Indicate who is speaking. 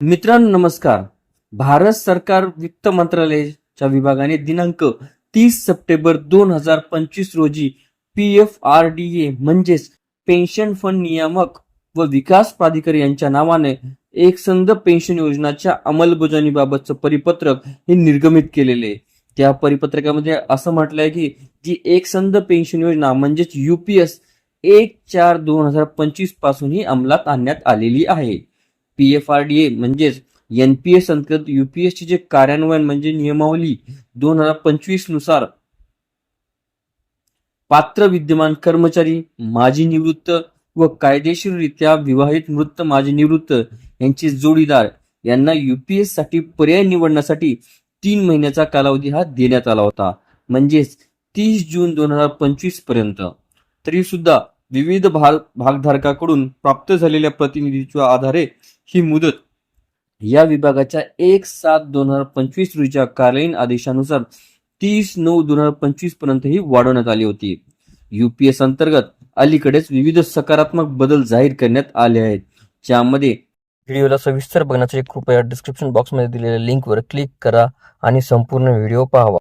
Speaker 1: मित्रांनो नमस्कार. भारत सरकार वित्त मंत्रालयाच्या विभागाने दिनांक 30 सप्टेंबर 2025 रोजी PFRDA म्हणजेच पेन्शन फंड नियामक व विकास प्राधिकार यांच्या नावाने एकसंध पेन्शन योजनाच्या अंमलबजावणीबाबतचं परिपत्रक हे निर्गमित केलेले. त्या परिपत्रकामध्ये असं म्हटलंय की जी एकसंध पेन्शन योजना म्हणजेच UPS 1/4/2025 पासून ही अंमलात आणण्यात आलेली आहे. PFRDA म्हणजेच NPS अंतर्गत UPS चे जे कार्यान्वयन म्हणजे नियमावली 2025 नुसार पात्र विद्यमान कर्मचारी, माजी निवृत्त व कायदेशीररित्या विवाहित मृत माजी निवृत्त यांचे जोडीदार यांना UPS साठी पर्याय निवडण्यासाठी 3 महिन्याचा कालावधी हा देण्यात आला होता, म्हणजेच 30 जून 2025 पर्यंत. तरी सुद्धा विविध भागधारकाकडून प्राप्त झालेल्या प्रतिनिधीच्या आधारे ही मुदत या विभागाच्या 1/7/2025 रोजीच्या कार्यालयीन आदेशानुसार 30/9/2025 पर्यंत ही वाढवण्यात आली होती. UPS अंतर्गत अलीकडेच विविध सकारात्मक बदल जाहीर करण्यात आले आहेत, ज्यामध्ये व्हिडिओला सविस्तर बघण्यासाठी कृपया डिस्क्रिप्शन बॉक्समध्ये दिलेल्या लिंकवर क्लिक करा आणि संपूर्ण व्हिडिओ पाहावा.